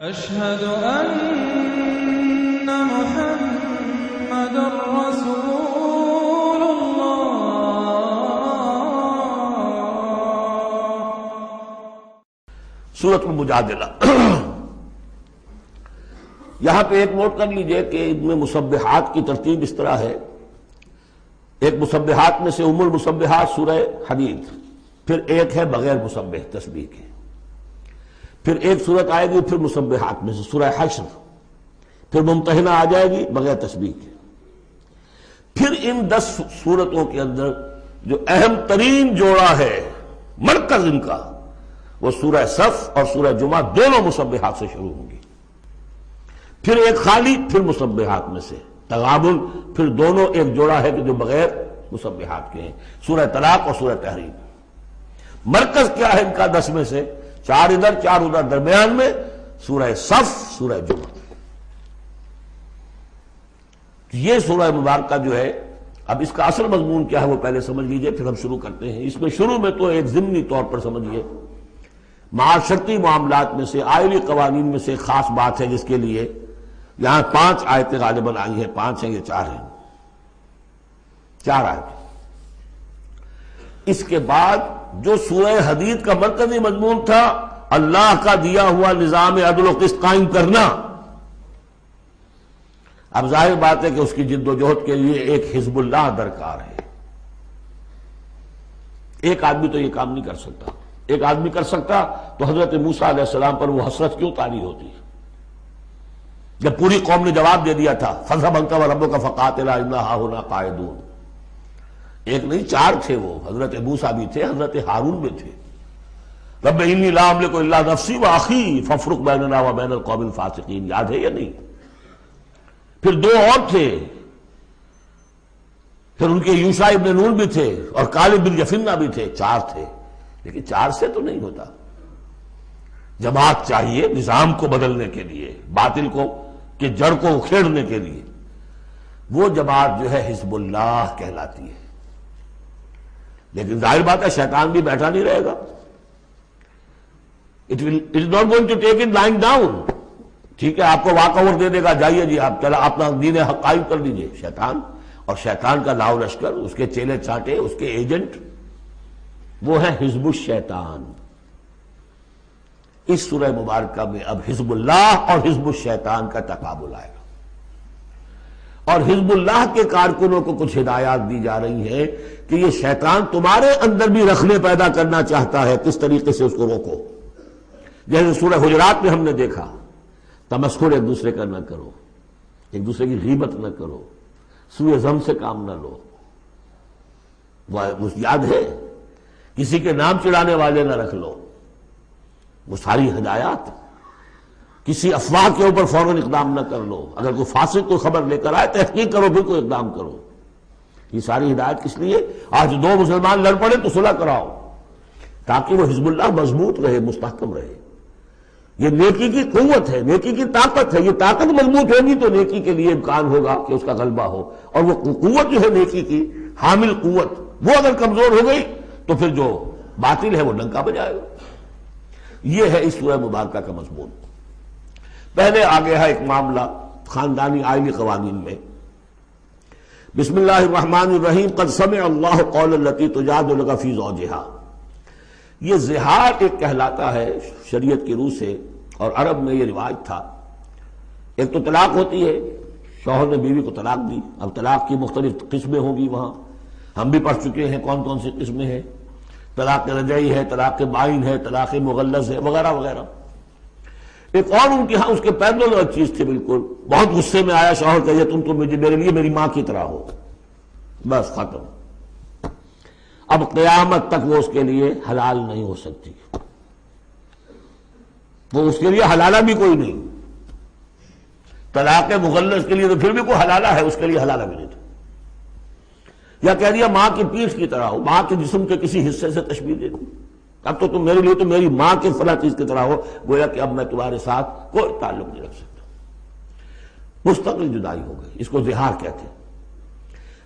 أشهد أن محمد رسول الله. سورۃ المجادلہ یہاں پہ ایک نوٹ کر لیجئے کہ ان میں مسبحات کی ترتیب اس طرح ہے. ایک مسبحات میں سے ام المسبحات سورہ حدید، پھر ایک ہے بغیر مسبح تسبیح کے، پھر ایک صورت آئے گی پھر مسبحات میں سے سورہ حشر، پھر ممتحنہ آ جائے گی بغیر تسبیح کے. پھر ان 10 صورتوں کے اندر جو اہم ترین جوڑا ہے، مرکز ان کا، وہ سورہ صف اور سورہ جمعہ دونوں مسبحات سے شروع ہوں گی. پھر ایک خالی، پھر مسبحات میں سے تغابن، پھر دونوں ایک جوڑا ہے کہ جو بغیر مسبحات کے ہیں، سورہ طلاق اور سورہ تحریم. مرکز کیا ہے ان کا 10 میں سے؟ 4 ادھر 4 ادھر، درمیان میں سورہ صف، سورہ جمعہ. یہ سورہ مبارکہ جو ہے، اب اس کا اصل مضمون کیا ہے وہ پہلے سمجھ لیجئے، پھر ہم شروع کرتے ہیں. اس میں شروع میں تو ایک ضمنی طور پر سمجھیے، معاشرتی معاملات میں سے، آئلی قوانین میں سے ایک خاص بات ہے جس کے لیے یہاں 5 آیتیں غالباً آئی ہیں. 5 ہیں یا 4 ہیں؟ 4 آیتیں. اس کے بعد جو سورہ حدید کا مرکزی مضمون تھا، اللہ کا دیا ہوا نظام عدل و قسط قائم کرنا، اب ظاہر بات ہے کہ اس کی جد و جہد کے لیے ایک حزب اللہ درکار ہے. ایک آدمی تو یہ کام نہیں کر سکتا. ایک آدمی کر سکتا تو حضرت موسیٰ علیہ السلام پر وہ حسرت کیوں طاری ہوتی ہے جب پوری قوم نے جواب دے دیا تھا فَاذْهَبْ أَنْتَ وَرَبُّكَ فَقَاتِلَا إِنَّا هَاهُنَا قَاعِدُونَ. ایک نہیں 4 تھے وہ، حضرت موسیٰ بھی تھے، حضرت ہارون بھی تھے. رب انی لا املک الا نفسی واخی فافرق بیننا وبین القوم الفاسقین. یاد ہے یا نہیں؟ پھر 2 اور تھے، پھر ان کے یوشع ابن نون بھی تھے اور کالب بن یفنہ بھی تھے. 4 تھے، لیکن 4 سے تو نہیں ہوتا. جماعت چاہیے نظام کو بدلنے کے لیے، باطل کو کہ جڑ کو اکھیڑنے کے لیے. وہ جماعت جو ہے حزب اللہ کہلاتی ہے. لیکن ظاہر بات ہے شیطان بھی بیٹھا نہیں رہے گا. It is not going to take it lying down. ٹھیک ہے، آپ کو واک اوور دے دے گا، جائیے جی آپ چلا اپنا دین حق قائم کر لیجئے. شیطان اور شیطان کا لاؤ لشکر، اس کے چیلے چانٹے، اس کے ایجنٹ، وہ ہے حزب الشیطان. اس سورہ مبارکہ میں اب حزب اللہ اور حزب الشیطان کا تقابل آئے گا، اور حزب اللہ کے کارکنوں کو کچھ ہدایات دی جا رہی ہیں کہ یہ شیطان تمہارے اندر بھی رخنے پیدا کرنا چاہتا ہے، کس طریقے سے اس کو روکو. جیسے سورہ حجرات میں ہم نے دیکھا، تمسخر ایک دوسرے کا نہ کرو، ایک دوسرے کی غیبت نہ کرو، سوء ظن سے کام نہ لو. وہ یاد ہے، کسی کے نام چڑھانے والے نہ رکھ لو. وہ ساری ہدایات. کسی افواہ کے اوپر فوراً اقدام نہ کر لو. اگر کوئی فاسق کوئی خبر لے کر آئے تحقیق کرو پھر کوئی اقدام کرو. یہ ساری ہدایت کس لیے؟ آج 2 مسلمان لڑ پڑے تو صلح کراؤ، تاکہ وہ حزب اللہ مضبوط رہے، مستحکم رہے. یہ نیکی کی قوت ہے، نیکی کی طاقت ہے. یہ طاقت مضبوط ہوگی تو نیکی کے لیے امکان ہوگا کہ اس کا غلبہ ہو. اور وہ قوت جو ہے نیکی کی حامل قوت، وہ اگر کمزور ہو گئی تو پھر جو باطل ہے وہ ڈنکا بجائے گا. یہ ہے اس سورہ مبارکہ کا مضمون. پہلے آگے ہے ایک معاملہ خاندانی آئلی قوانین میں. بسم اللہ الرحمن الرحیم. قد سمع اللہ قول التی تجادلک فی زوجہا. یہ زہار ایک کہلاتا ہے شریعت کی روح سے، اور عرب میں یہ رواج تھا. ایک تو طلاق ہوتی ہے، شوہر نے بیوی کو طلاق دی. اب طلاق کی مختلف قسمیں ہوں گی، وہاں ہم بھی پڑھ چکے ہیں کون کون سی قسمیں ہیں. طلاق رجعی ہے، طلاق بائن ہے، طلاق مغلظ ہے، وغیرہ وغیرہ. ایک اور ان کے ہاں اس کے پیدل ایک چیز تھی بالکل. بہت غصے میں آیا شوہر کہے تم تو میرے لیے میری ماں کی طرح ہو، بس ختم. اب قیامت تک وہ اس کے لیے حلال نہیں ہو سکتی. وہ اس کے لیے حلالہ بھی کوئی نہیں. طلاق مغلظ کے لیے تو پھر بھی کوئی حلالہ ہے، اس کے لیے حلالہ بھی نہیں تھا. یا کہہ دیا ماں کی پیٹھ کی طرح ہو، ماں کے جسم کے کسی حصے سے تشبیہ دے دی. اب تو تم میرے لیے تو میری ماں کے فلاں چیز کی طرح ہو، گویا کہ اب میں تمہارے ساتھ کوئی تعلق نہیں رکھ سکتا. مستقل جدائی ہو گئی. اس کو زہار کہتے ہیں.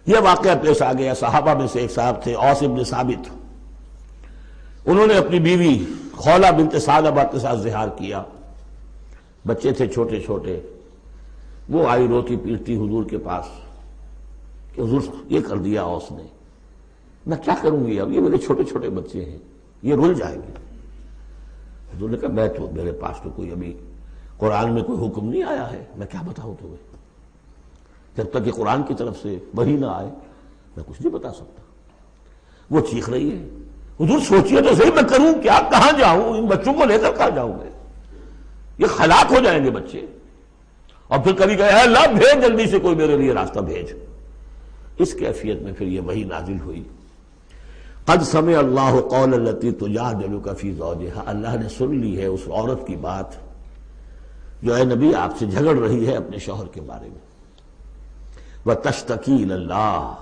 یہ واقعہ پیش آ گیا. صحابہ میں سے ایک صاحب تھے اوس بن ثابت. انہوں نے اپنی بیوی خولہ بنت ثعلبہ کے ساتھ زہار کیا. بچے تھے چھوٹے چھوٹے، وہ آئی روتی پیٹتی حضور کے پاس کہ حضور یہ کر دیا اوس نے، میں کیا کروں گی اب، یہ میرے چھوٹے چھوٹے بچے ہیں، یہ رل جائیں گے۔ حضور نے کہا میں تو، میرے پاس تو کوئی ابھی قرآن میں کوئی حکم نہیں آیا ہے، میں کیا بتاؤں تمہیں، جب تک کہ قرآن کی طرف سے وحی نہ آئے میں کچھ نہیں بتا سکتا۔ وہ چیخ رہی ہے، حضور سوچئے تو صحیح میں کروں کیا، کہاں جاؤں، ان بچوں کو لے کر کہاں جاؤں میں، یہ ہلاک ہو جائیں گے بچے۔ اور پھر کبھی کہے اے اللہ بھیج جلدی سے کوئی میرے لیے راستہ بھیج۔ اس کیفیت میں پھر یہ وحی نازل ہوئی، قد سمع اللہ قول التی تجادلک فی زوجہا، اللہ نے سن لی ہے اس عورت کی بات جو اے نبی آپ سے جھگڑ رہی ہے اپنے شوہر کے بارے میں، وتشتکی الی اللہ،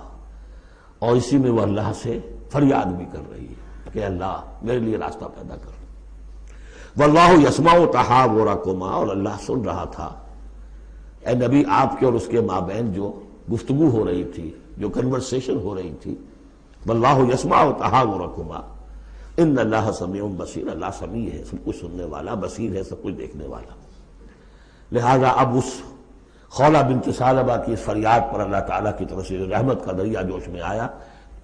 اور اسی میں وہ اللہ سے فریاد بھی کر رہی ہے کہ اللہ میرے لیے راستہ پیدا کر۔ واللہ یسمع تحاورکما، اور اللہ سن رہا تھا اے نبی آپ کے اور اس کے مابین جو گفتگو ہو رہی تھی، جو کنورسیشن ہو رہی تھی۔ واللہ یسمع تحاورکما ان اللہ سمیع بصیر، اللہ سمیع ہے، سب کچھ سننے والا، بصیر ہے، سب کچھ دیکھنے والا۔ لہذا اب اس خولہ بنت ثعلبہ کی اس فریاد پر اللہ تعالیٰ کی طرف سے رحمت کا دریا جوش میں آیا،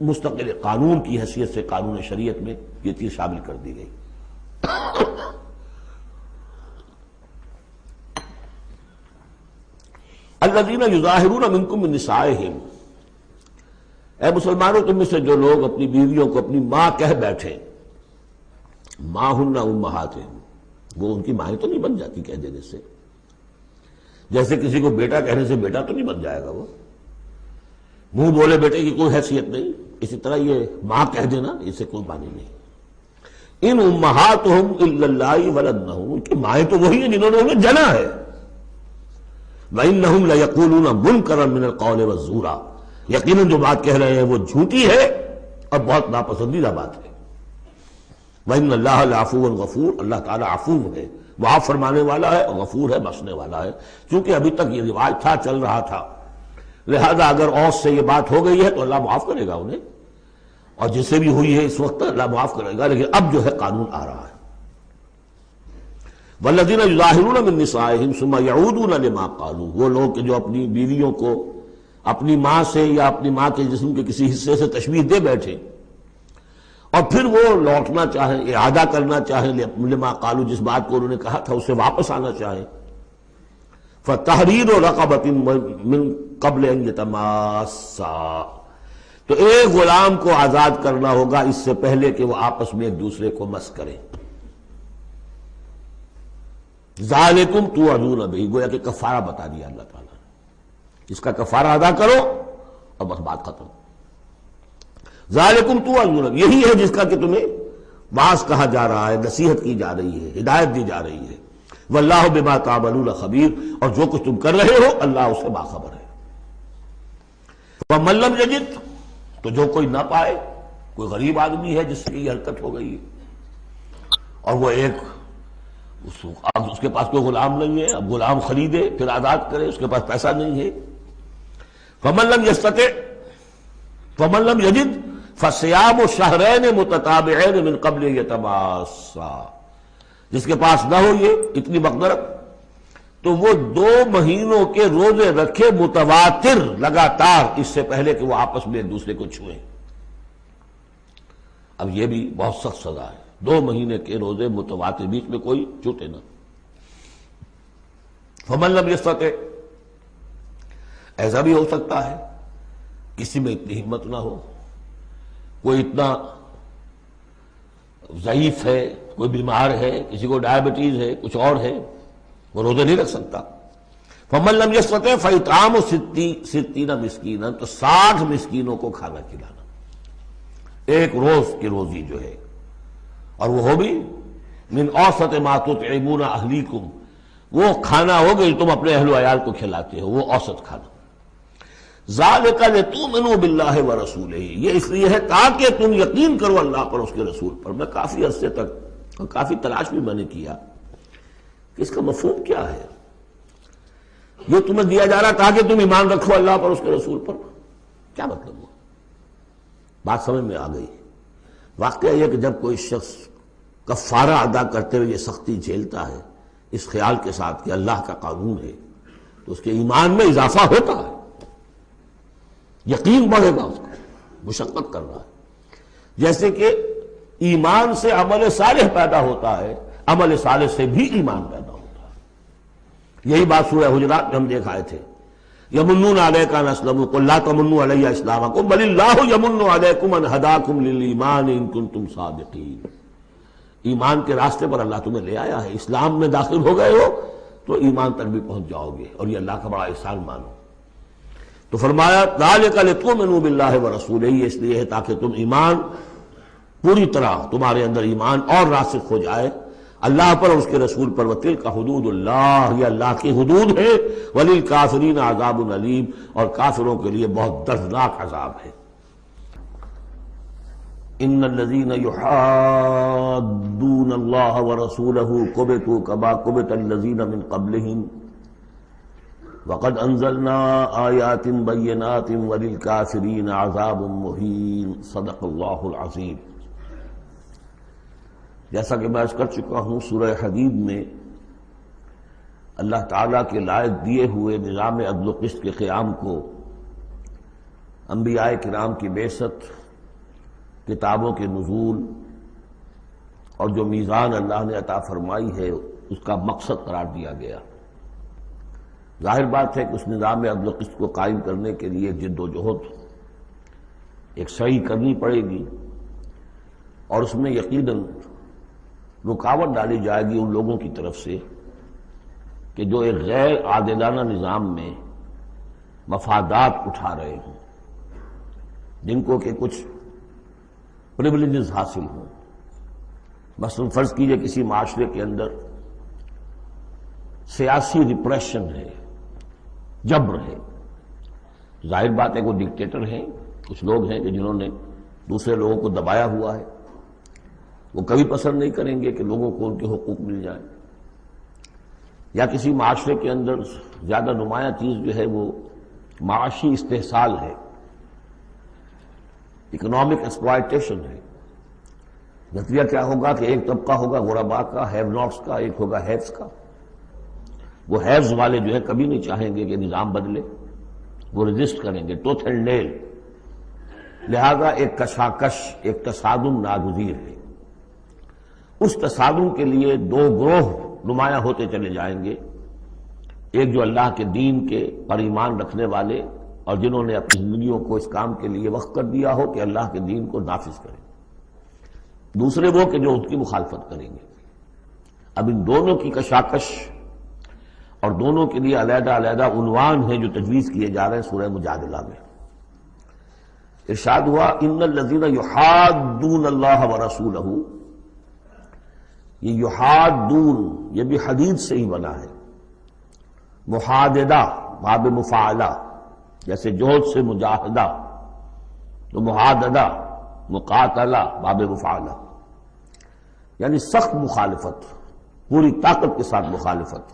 مستقل قانون کی حیثیت سے قانون شریعت میں یہ چیز شامل کر دی گئی۔ الذین یظاہرون منکم من نسائہم، اے مسلمانوں تم میں سے جو لوگ اپنی بیویوں کو اپنی ماں کہہ بیٹھے، ماں ہن امہاتہم، وہ ان کی مائیں تو نہیں بن جاتی کہہ دینے سے، جیسے کسی کو بیٹا کہنے سے بیٹا تو نہیں بن جائے گا، وہ منہ بولے بیٹے کی کوئی حیثیت نہیں، اسی طرح یہ ماں کہہ دینا اسے کوئی معنی نہیں۔ ان امہاتہم الا اللہ ولدنہم، ان کی مائیں تو وہی ہیں جنہوں نے انہیں جنا ہے۔ وَإِنَّهُمْ لَيَقُولُونَ مُنْكَرًا مِنَ الْقَوْلِ وَالزُّورَ، یقیناً جو بات کہہ رہے ہیں وہ جھوٹی ہے اور بہت ناپسندیدہ بات ہے۔ وَإِنَّ اللَّهَ لَعَفُوٌّ غَفُورٌ، اللہ تعالیٰ عفو ہے، معاف فرمانے والا ہے، اور غفور ہے، بخشنے والا ہے۔ چونکہ ابھی تک یہ رواج تھا، چل رہا تھا، لہذا اگر اوس سے یہ بات ہو گئی ہے تو اللہ معاف کرے گا انہیں، اور جس سے بھی ہوئی ہے اس وقت اللہ معاف کرے گا، لیکن اب جو ہے قانون آ رہا ہے۔ والذین یظاہرون من نسائہم ثم یعودون لما قالوا، وہ لوگ کہ جو اپنی بیویوں کو اپنی ماں سے یا اپنی ماں کے جسم کے کسی حصے سے تشبیہ دے بیٹھے، اور پھر وہ لوٹنا چاہیں، اعادہ کرنا چاہیں لما قالوا، جس بات کو انہوں نے کہا تھا اسے واپس آنا چاہیں، فتحریر رقبۃ من قبل ان یتماسا، تو ایک غلام کو آزاد کرنا ہوگا اس سے پہلے کہ وہ آپس میں ایک دوسرے کو مس کریں۔ ذالکم توعدون بہ، گویا کہ کفارہ بتا دیا اللہ تعالیٰ نے، اس کا کفارہ ادا کرو اور بس بات ختم۔ ذالکم توعدون بہ، یہی ہے جس کا کہ تمہیں واعظ کہا جا رہا ہے، نصیحت کی جا رہی ہے، ہدایت دی جا رہی ہے۔ واللہ بما تعملون خبیر، اور جو کچھ تم کر رہے ہو اللہ اس سے باخبر ہے۔ ومن لم یجد، تو جو کوئی نہ پائے، کوئی غریب آدمی ہے جس سے یہ حرکت ہو گئی ہے، اور وہ ایک اب اس کے پاس کوئی غلام نہیں ہے، اب غلام خریدے پھر آزاد کرے، اس کے پاس پیسہ نہیں ہے، فمن لم یستطع فمن لم یجد فصیام شہرین متتابعین من قبل یتماسا، جس کے پاس نہ ہو یہ اتنی مقدرت تو وہ 2 مہینوں کے روزے رکھے متواتر لگاتار، اس سے پہلے کہ وہ آپس میں ایک دوسرے کو چھوئیں۔ اب یہ بھی بہت سخت سزا ہے، 2 مہینے کے روزے متواتر، بیچ میں کوئی چھوٹے نہ۔ فمن لم یستطع، ایسا بھی ہو سکتا ہے کسی میں اتنی ہمت نہ ہو، کوئی اتنا ضعیف ہے، کوئی بیمار ہے، کسی کو ڈائبٹیز ہے، کچھ اور ہے، وہ روزے نہیں رکھ سکتا۔ فمن لم یستطع فاطعام 60 مسکینا، تو 60 مسکینوں کو کھانا کھلانا، ایک روز کی روزی جو ہے، اور وہ ہو بھی من اوسط ما تطعمون اہلیکم، وہ کھانا ہوگا جو تم اپنے اہل و عیال کو کھلاتے ہو، وہ اوسط کھانا۔ ذالک لتؤمنوا باللہ ورسولہ، یہ اس لیے ہے تاکہ تم یقین کرو اللہ پر، اس کے رسول پر۔ میں کافی عرصے تک اور کافی تلاش بھی میں نے کیا کہ اس کا مفہوم کیا ہے، یہ تمہیں دیا جا رہا تاکہ تم ایمان رکھو اللہ پر، اس کے رسول پر، کیا مطلب ہوا؟ بات سمجھ میں آ گئی۔ واقعہ یہ کہ جب کوئی شخص کفارہ ادا کرتے ہوئے یہ سختی جھیلتا ہے، اس خیال کے ساتھ کہ اللہ کا قانون ہے تو اس کے ایمان میں اضافہ ہوتا ہے، یقین بڑھے گا، اس کو مشقت کر رہا ہے۔ جیسے کہ ایمان سے عمل صالح پیدا ہوتا ہے، عمل صالح سے بھی ایمان پیدا ہوتا ہے۔ یہی بات سورہ حجرات میں ہم دیکھ آئے تھے، یمنون علیک ان اسلموا قل لا تمنوا علی اسلامکم بل اللہ یمن علیکم ان ہداکم للایمان ان کنتم صادقین۔ ایمان کے راستے پر اللہ تمہیں لے آیا ہے، اسلام میں داخل ہو گئے ہو تو ایمان تک بھی پہنچ جاؤ گے، اور یہ اللہ کا بڑا احسان مانو۔ تو فرمایا ذالک لتؤمنوا باللہ ورسولہ، یہ اس لیے ہے تاکہ تم ایمان پوری طرح تمہارے اندر ایمان اور راسخ ہو جائے اللہ پر اور اس کے رسول پر۔ وتلک حدود اللہ، یہ اللہ کی حدود ہے۔ وللکافرین عذاب علیم، اور کافروں کے لیے بہت دردناک عذاب ہے۔ ان الذین یحادون اللہ ورسولہ کبتوا کما کبت الذین من قبلہم وقد انزلنا آیات بینات وللکافرین عذاب مہین۔ صدق اللہ العظیم۔ جیسا کہ میں عرض کر چکا ہوں، سورہ حدید میں اللہ تعالیٰ کے لائق دیے ہوئے نظام عدل و قسط کے قیام کو، انبیاء کرام کی بعثت، کتابوں کے نزول اور جو میزان اللہ نے عطا فرمائی ہے اس کا مقصد قرار دیا گیا۔ ظاہر بات ہے کہ اس نظام عدل و قسط کو قائم کرنے کے لیے جد و جہد ایک سعی کرنی پڑے گی، اور اس میں یقیناً رکاوٹ ڈالی جائے گی ان لوگوں کی طرف سے کہ جو ایک غیر عادلانہ نظام میں مفادات اٹھا رہے ہوں، جن کو کہ کچھ پریولیجز حاصل ہوں۔ مثلا فرض کیجئے کسی معاشرے کے اندر سیاسی ریپریشن ہے، جبر ہے، ظاہر بات ہے وہ ڈکٹیٹر ہیں، کچھ لوگ ہیں کہ جنہوں نے دوسرے لوگوں کو دبایا ہوا ہے، وہ کبھی پسند نہیں کریں گے کہ لوگوں کو ان کے حقوق مل جائیں۔ یا کسی معاشرے کے اندر زیادہ نمایاں چیز جو ہے وہ معاشی استحصال ہے، اکنامک ایکسپلائٹیشن ہے۔ نتیجہ کیا ہوگا کہ ایک طبقہ ہوگا غرباء کا، ہیو ناٹس کا، ایک ہوگا ہیوز کا۔ وہ ہیوز والے جو ہے کبھی نہیں چاہیں گے کہ نظام بدلے، وہ ریزسٹ کریں گے ٹوتھ اینڈ نیل۔ لہذا ایک کشاکش، ایک تصادم ناگزیر ہے۔ اس تصادم کے لیے دو گروہ نمایاں ہوتے چلے جائیں گے، ایک جو اللہ کے دین کے پر ایمان رکھنے والے اور جنہوں نے اپنی زندگیوں کو اس کام کے لیے وقف کر دیا ہو کہ اللہ کے دین کو نافذ کریں، دوسرے وہ کہ جو ان کی مخالفت کریں گے۔ اب ان دونوں کی کشاکش اور دونوں کے لیے علیحدہ علیحدہ عنوان ہیں جو تجویز کیے جا رہے ہیں سورہ مجادلہ میں۔ ارشاد ہوا ان الذین یحادون اللہ ورسولہ، یہ یحادون یہ بھی حدید سے ہی بنا ہے، محاددہ باب مفاعلہ، جیسے جوہد سے مجاہدہ تو محاددہ مقاتلہ باب مفاعلہ، یعنی سخت مخالفت، پوری طاقت کے ساتھ مخالفت۔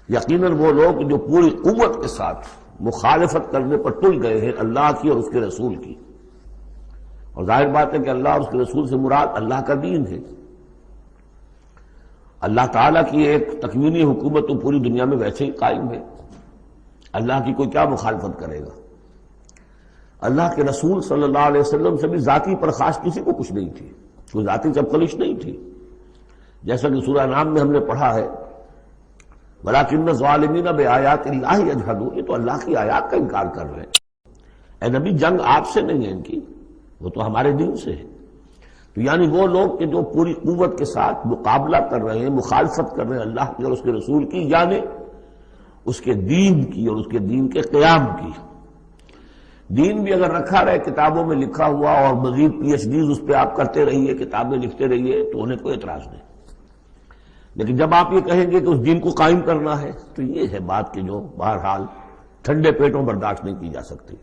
یقیناً وہ لوگ جو پوری قوت کے ساتھ مخالفت کرنے پر تل گئے ہیں اللہ کی اور اس کے رسول کی، اور ظاہر بات ہے کہ اللہ اور اس کے رسول سے مراد اللہ کا دین ہے۔ اللہ تعالیٰ کی ایک تکوینی حکومت تو پوری دنیا میں ویسے ہی قائم ہے، اللہ کی کوئی کیا مخالفت کرے گا؟ اللہ کے رسول صلی اللہ علیہ وسلم سے بھی ذاتی پرخاش کسی کو کچھ نہیں تھی، کوئی ذاتی چپکلش نہیں تھی، جیسا کہ سورہ انعام میں ہم نے پڑھا ہے وَلَٰكِنَّ الظَّالِمِينَ بِآيَاتِ اللَّهِ يَجْحَدُونَ، یہ تو اللہ کی آیات کا انکار کر رہے ہیں۔ اے نبی جنگ آپ سے نہیں ہے ان کی، وہ تو ہمارے دین سے ہے۔ تو یعنی وہ لوگ کہ جو پوری قوت کے ساتھ مقابلہ کر رہے ہیں، مخالفت کر رہے ہیں اللہ کی اور اس کے رسول کی، یعنی اس کے دین کی اور اس کے دین کے قیام کی۔ دین بھی اگر رکھا رہے کتابوں میں لکھا ہوا اور مزید پی ایچ ڈیز اس پہ آپ کرتے رہیے، کتابیں لکھتے رہیے، تو انہیں کوئی اعتراض نہیں، لیکن جب آپ یہ کہیں گے کہ اس دین کو قائم کرنا ہے تو یہ ہے بات کہ جو بہرحال ٹھنڈے پیٹوں برداشت نہیں کی جا سکتی۔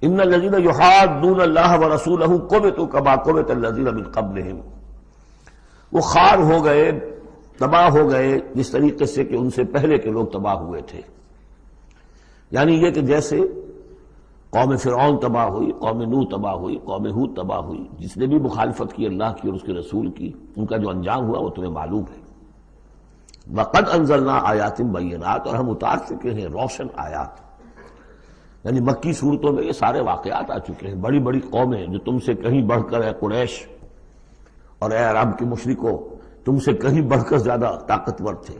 ان الذین یحادون اللہ ورسولہ کبتوا کما کبت الذین من قبلہم، وہ خوار ہو گئے، تباہ ہو گئے جس طریقے سے کہ ان سے پہلے کے لوگ تباہ ہوئے تھے۔ یعنی یہ کہ جیسے قوم فرعون تباہ ہوئی، قوم نوح تباہ ہوئی، قوم ہود تباہ ہوئی، جس نے بھی مخالفت کی اللہ کی اور اس کے رسول کی، ان کا جو انجام ہوا وہ تمہیں معلوم ہے۔ وقد انزلنا آیات بینات، اور ہم اتار چکے ہیں روشن آیات. یعنی مکی صورتوں میں یہ سارے واقعات آ چکے ہیں. بڑی بڑی قومیں جو تم سے کہیں بڑھ کر اے قریش اور اے عرب کے مشرکوں تم سے کہیں بڑھ کر زیادہ طاقتور تھے،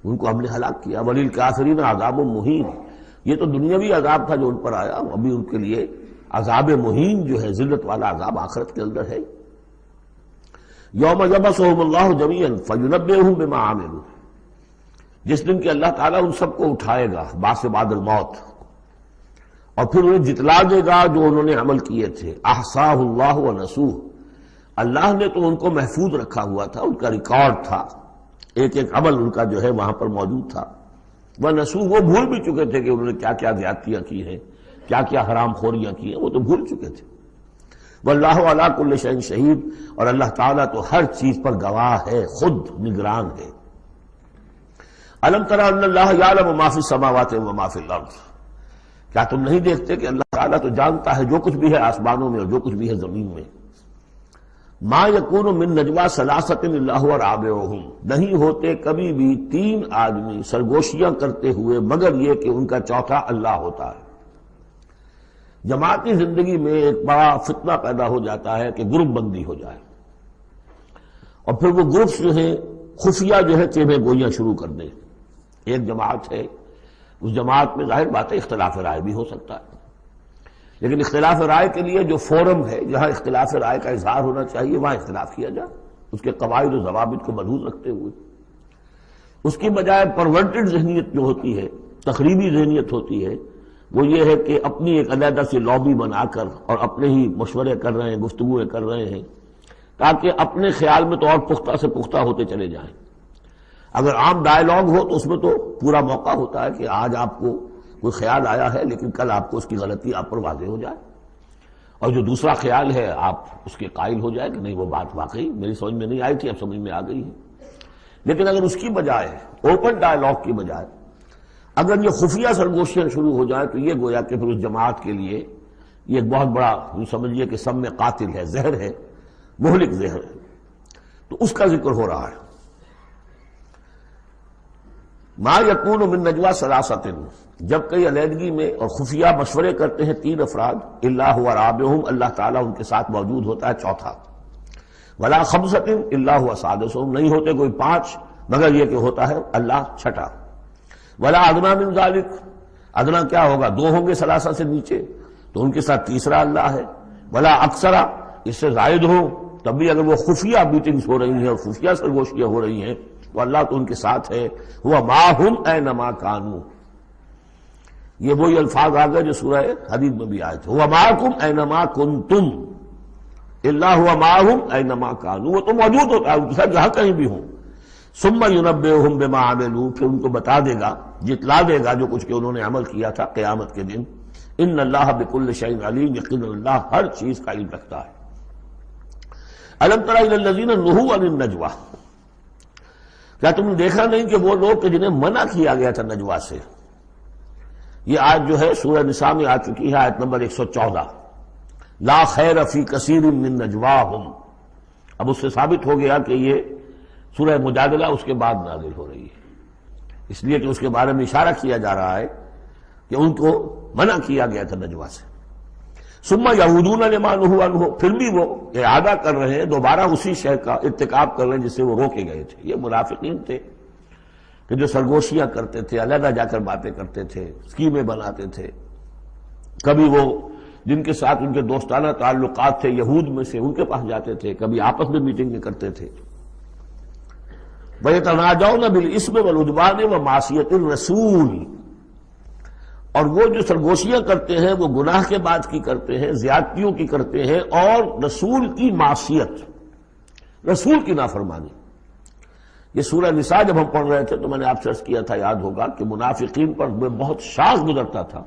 ان کو ہم نے ہلاک کیا. وللکافرین عذاب مہین، یہ تو دنیاوی عذاب تھا جو ان پر آیا، ابھی ان کے لیے عذاب مہین جو ہے ذلت والا عذاب آخرت کے اندر ہے. یوم یبعثہم اللہ جمیعا فینبئہم بما عملوا، جس دن کہ اللہ تعالیٰ ان سب کو اٹھائے گا بعث بعد الموت، اور پھر انہیں جتلا دے گا جو انہوں نے عمل کیے تھے. احصاہ اللہ ونسوہ، اللہ نے تو ان کو محفوظ رکھا ہوا تھا، ان کا ریکارڈ تھا، ایک ایک عمل ان کا جو ہے وہاں پر موجود تھا. ونسوہ، وہ بھول بھی چکے تھے کہ انہوں نے کیا کیا زیادتیاں کی ہیں، کیا کیا حرام خوریاں کی ہیں، وہ تو بھول چکے تھے. واللہ علی کل شیء شہید، اور اللہ تعالیٰ تو ہر چیز پر گواہ ہے، خود نگران ہے. الم تر ان اللہ یعلم ما فی السماوات و ما فی الارض، کیا تم نہیں دیکھتے کہ اللہ تعالیٰ تو جانتا ہے جو کچھ بھی ہے آسمانوں میں اور جو کچھ بھی ہے زمین میں. ما یکون من نجوا ثلاثۃ الا هو رابعهم، نہیں ہوتے کبھی بھی تین آدمی سرگوشیاں کرتے ہوئے مگر یہ کہ ان کا چوتھا اللہ ہوتا ہے. جماعتی زندگی میں ایک بڑا فتنہ پیدا ہو جاتا ہے کہ گروپ بندی ہو جائے، اور پھر وہ گروپس جو ہیں خفیہ جو ہے چیبے گوئیاں شروع کر دیں. ایک جماعت ہے، اس جماعت میں ظاہر بات ہے اختلاف رائے بھی ہو سکتا ہے، لیکن اختلاف رائے کے لیے جو فورم ہے جہاں اختلاف رائے کا اظہار ہونا چاہیے وہاں اختلاف کیا جائے، اس کے قواعد و ضوابط کو ملحوظ رکھتے ہوئے. اس کی بجائے پرورٹڈ ذہنیت جو ہوتی ہے، تخریبی ذہنیت ہوتی ہے، وہ یہ ہے کہ اپنی ایک علیحدہ سی لابی بنا کر اور اپنے ہی مشورے کر رہے ہیں، گفتگویں کر رہے ہیں، تاکہ اپنے خیال میں تو اور پختہ سے پختہ ہوتے چلے جائیں. اگر عام ڈائیلاگ ہو تو اس میں تو پورا موقع ہوتا ہے کہ آج آپ کو کوئی خیال آیا ہے لیکن کل آپ کو اس کی غلطی آپ پر واضح ہو جائے، اور جو دوسرا خیال ہے آپ اس کے قائل ہو جائے کہ نہیں وہ بات واقعی میری سمجھ میں نہیں آئی تھی، اب سمجھ میں آ گئی ہے. لیکن اگر اس کی بجائے اوپن ڈائیلاگ کی بجائے اگر یہ خفیہ سرگوشیاں شروع ہو جائیں تو یہ گویا کہ پھر اس جماعت کے لیے یہ ایک بہت بڑا سمجھیے کہ سم میں قاتل ہے، زہر ہے، مہلک زہر ہے. تو اس کا ذکر ہو رہا ہے. ما یکون من نجوا ثلاثۃ، جب کئی علیحدگی میں اور خفیہ مشورے کرتے ہیں تین افراد، الا هو رابعهم، اللہ تعالیٰ ان کے ساتھ موجود ہوتا ہے چوتھا. ولا خمسۃ الا هو سادسهم، نہیں ہوتے کوئی پانچ مگر یہ کہ ہوتا ہے اللہ چھٹا. ولا ادنی من ذلک، ادنا کیا ہوگا، دو ہوں گے ثلاثہ سے نیچے تو ان کے ساتھ تیسرا اللہ ہے. ولا اکثر، اس سے زائد ہو تب بھی اگر وہ خفیہ میٹنگز ہو رہی ہیں اور خفیہ سرگوشیاں ہو رہی ہیں تو اللہ تو ان کے ساتھ ہے. ہوا معہم اینما کانوا، یہ وہی الفاظ آ گئے جو سورہ حدید میں بھی آئے تھے. ہوا معکم اینما کنتم الا ہوا معہم اینما کانوا، وہ تو موجود ہوتا ہے ان کے ساتھ جہاں کہیں بھی ہوں. ثم ینبئہم بما عملوا، پھر ان کو بتا دے گا، جتلا دے گا جو کچھ کہ انہوں نے عمل کیا تھا قیامت کے دن. ان اللہ بکل شیء علیم، یقینا اللہ ہر چیز کا علم رکھتا ہے. الم تر الی الذین نہوا عن النجوی، کیا تم نے دیکھا نہیں کہ وہ لوگ کہ جنہیں منع کیا گیا تھا نجوا سے. یہ آیت جو ہے سورہ نساء میں آ چکی ہے، آیت نمبر 114. لا خیر فی کثیر من نجواہم، اب اس سے ثابت ہو گیا کہ یہ سورہ مجادلہ اس کے بعد نازل ہو رہی ہے، اس لیے کہ اس کے بارے میں اشارہ کیا جا رہا ہے کہ ان کو منع کیا گیا تھا نجوا سے. ثم یعودون لما نہوا عنہ، پھر بھی وہ اعادہ کر رہے ہیں، دوبارہ اسی شے کا ارتکاب کر رہے ہیں جس سے وہ روکے گئے تھے. یہ منافقین تھے کہ جو سرگوشیاں کرتے تھے، علیحدہ جا کر باتیں کرتے تھے، اسکیمیں بناتے تھے. کبھی وہ جن کے ساتھ ان کے دوستانہ تعلقات تھے یہود میں سے ان کے پاس جاتے تھے، کبھی آپس میں میٹنگیں کرتے تھے. وَيَتَنَاجَوْنَ بِالْإِثْمِ وَالْعُدْوَانِ وَمَعْصِيَتِ الرَّسُولِ، اور وہ جو سرگوشیاں کرتے ہیں وہ گناہ کے بعد کی کرتے ہیں، زیادتیوں کی کرتے ہیں، اور رسول کی معصیت، رسول کی نافرمانی. یہ سورہ نساء جب ہم پڑھ رہے تھے تو میں نے آپ سے عرض کیا تھا، یاد ہوگا کہ منافقین پر بہت شاذ گزرتا تھا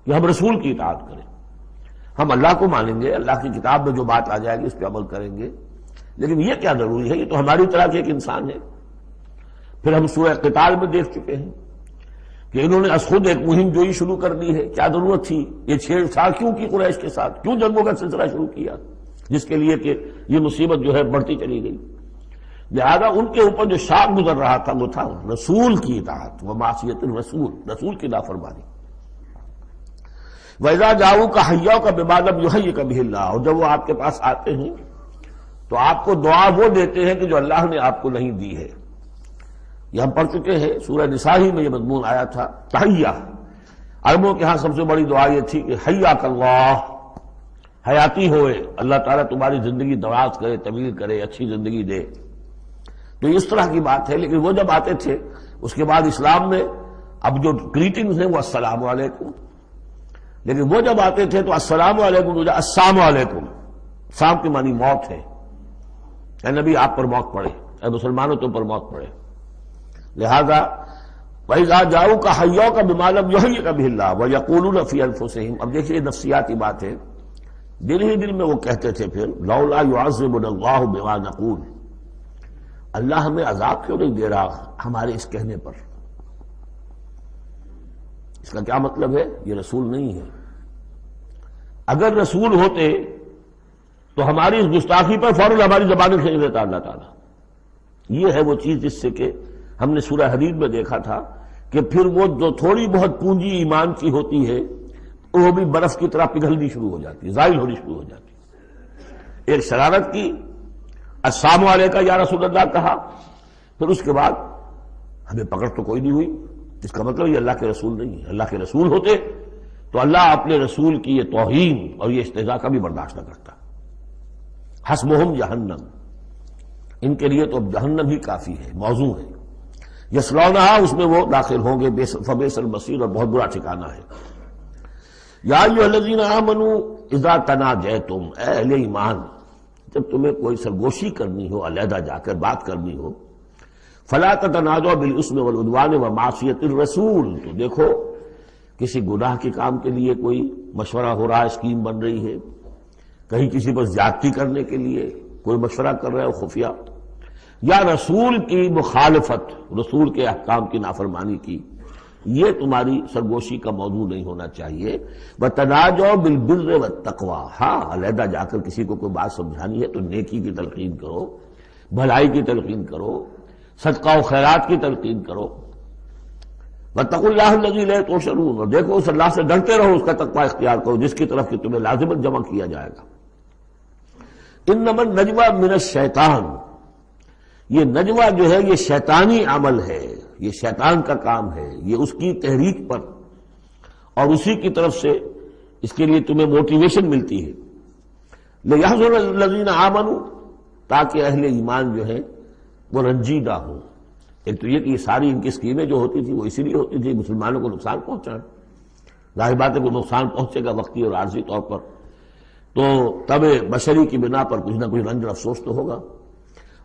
کہ ہم رسول کی اطاعت کریں، ہم اللہ کو مانیں گے، اللہ کی کتاب میں جو بات آ جائے گی اس پہ عمل کریں گے، لیکن یہ کیا ضروری ہے، یہ تو ہماری طرح کے ایک انسان ہے. پھر ہم سورہ قتال میں دیکھ چکے ہیں کہ انہوں نے از خود ایک مہم جوئی شروع کر دی ہے. کیا ضرورت تھی یہ چھیڑ چھاڑ کیوں کی قریش کے ساتھ، کیوں جنگوں کا سلسلہ شروع کیا، جس کے لیے کہ یہ مصیبت جو ہے بڑھتی چلی گئی. لہذا ان کے اوپر جو شاخ گزر رہا تھا وہ تھا رسول کی اطاعت و معصیت الرسول، رسول کی نافرمانی۔ وَإِذَا جَاءُوكَ حَيَّوْكَ بِمَا لَمْ يُحَيِّكَ بِهِ اللَّهُ، اور جب وہ آپ کے پاس آتے ہیں تو آپ کو دعا وہ دیتے ہیں کہ جو اللہ نے آپ کو نہیں دی ہے۔ یہ ہم پڑھ چکے ہیں، سورہ نساء ہی میں یہ مضمون آیا تھا۔ تحیہ، عربوں کے ہاں سب سے بڑی دعا یہ تھی کہ حیاک اللہ، حیاتی ہوئے، اللہ تعالیٰ تمہاری زندگی دراز کرے، طویل کرے، اچھی زندگی دے۔ تو اس طرح کی بات ہے، لیکن وہ جب آتے تھے اس کے بعد اسلام میں اب جو گریٹنگز ہیں وہ السلام علیکم، لیکن وہ جب آتے تھے تو السلام علیکم السلام علیکم، سام کی معنی موت ہے، اے نبی آپ پر موت پڑے، اے مسلمانوں تم پر موت پڑے۔ لہذا وَإِذَا جَاءُوكَ حَيَّوْكَ بِمَا لَمْ يُحَيِّكَ بِهِ اللَّهُ وَيَقُولُونَ فِي أَنفُسِهِمْ، اب دیکھیے نفسیاتی بات ہے، دل ہی دل میں وہ کہتے تھے پھر لولا يعذبنا الله بما نقول، اللہ ہمیں عذاب کیوں نہیں دے رہا ہمارے اس کہنے پر۔ اس کا کیا مطلب ہے؟ یہ رسول نہیں ہے۔ اگر رسول ہوتے تو ہماری اس گستاخی پر فوراً ہماری زبانیں کھینچ لیتا اللہ تعالیٰ۔ یہ ہے وہ چیز جس سے کہ ہم نے سورہ حدید میں دیکھا تھا کہ پھر وہ جو تھوڑی بہت پونجی ایمان کی ہوتی ہے وہ بھی برف کی طرح پگھلنی شروع ہو جاتی ہے، زائل ہونی شروع ہو جاتی ہے۔ ایک شرارت کی، السلام علیکم یا رسول اللہ کہا، پھر اس کے بعد ہمیں پکڑ تو کوئی نہیں ہوئی، اس کا مطلب یہ اللہ کے رسول نہیں ہے۔ اللہ کے رسول ہوتے تو اللہ اپنے رسول کی یہ توہین اور یہ استہزاء کا بھی برداشت نہ کرتا۔ حسبہم جہنم، ان کے لیے تو جہنم ہی کافی ہے، موضوع ہے۔ یصلونہا، اس میں وہ داخل ہوں گے، فبئس المصیر، اور بہت برا ٹھکانہ ہے۔ یا ایھا الذین آمنوا اذا تناجیتم، اے اہل ایمان، جب تمہیں کوئی سرگوشی کرنی ہو، علیحدہ جا کر بات کرنی ہو، فلا تتناجوا بالاسم والعدوان ومعصیۃ الرسول، تو دیکھو کسی گناہ کے کام کے لیے کوئی مشورہ ہو رہا ہے، اسکیم بن رہی ہے، کہیں کسی پر زیادتی کرنے کے لیے کوئی مشورہ کر رہے ہو خفیہ، یا رسول کی مخالفت، رسول کے احکام کی نافرمانی کی، یہ تمہاری سرگوشی کا موضوع نہیں ہونا چاہیے۔ وَتَنَاجَوْا بِالْبِرِّ وَالتَّقْوَىٰ، ہاں علیحدہ جا کر کسی کو کوئی بات سمجھانی ہے تو نیکی کی تلقین کرو، بھلائی کی تلقین کرو، صدقہ و خیرات کی تلقین کرو۔ وَاتَّقُوا اللَّهَ الَّذِي إِلَيْهِ تُحْشَرُونَ، اور دیکھو اس اللہ سے ڈرتے رہو، اس کا تقوی اختیار کرو جس کی طرف کہ تمہیں لازماً جمع کیا جائے گا۔ اِنَّمَا النَّجْوَىٰ مِنَ الشَّيْطَانِ، یہ نجوہ جو ہے یہ شیطانی عمل ہے، یہ شیطان کا کام ہے، یہ اس کی تحریک پر اور اسی کی طرف سے اس کے لیے تمہیں موٹیویشن ملتی ہے۔ لِيَحْزُنَ الَّذِينَ آمَنُوا، تاکہ اہل ایمان جو ہے وہ رنجیدہ ہوں۔ ایک تو یہ کہ یہ ساری ان کی اسکیمیں جو ہوتی تھی وہ اسی لیے ہوتی تھی مسلمانوں کو نقصان پہنچانا، ظاہر بات ہے کہ نقصان پہنچے گا وقتی اور عارضی طور پر، تو طبع بشری کی بنا پر کچھ نہ کچھ رنج اور افسوس تو ہوگا۔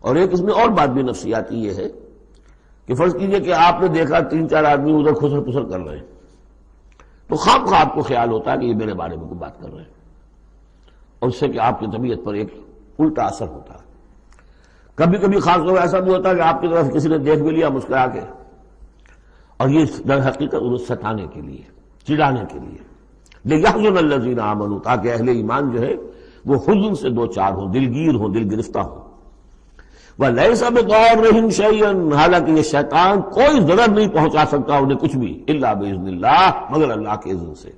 اور ایک اس میں اور بات بھی نفسیاتی یہ ہے کہ فرض کیجئے کہ آپ نے دیکھا 3-4 آدمی ادھر خسر پسر کر رہے ہیں، تو خام خواہ آپ کو خیال ہوتا ہے کہ یہ میرے بارے میں کوئی بات کر رہے ہیں، اور اس سے کہ آپ کی طبیعت پر ایک الٹا اثر ہوتا ہے۔ کبھی کبھی خاص طور پر ایسا بھی ہوتا ہے کہ آپ کی طرف کسی نے دیکھ بھی لیا مسکرا کے، اور یہ در حقیقت انہیں ستانے کے لیے، چڑھانے کے لیے۔ لِيَحْزُنَ الَّذِينَ آمَنُوا، تاکہ اہل ایمان جو ہے وہ حزن سے دوچار ہوں، دلگیر ہوں، دل گرفتہ ہوں۔ وَلَيْسَ بِضَارِّهِمْ شَيْئًا، حالانکہ یہ شیطان کوئی ضرر نہیں پہنچا سکتا انہیں کچھ بھی، إِلَّا بِإِذْنِ اللَّهِ، مگر اللہ کے اذن سے۔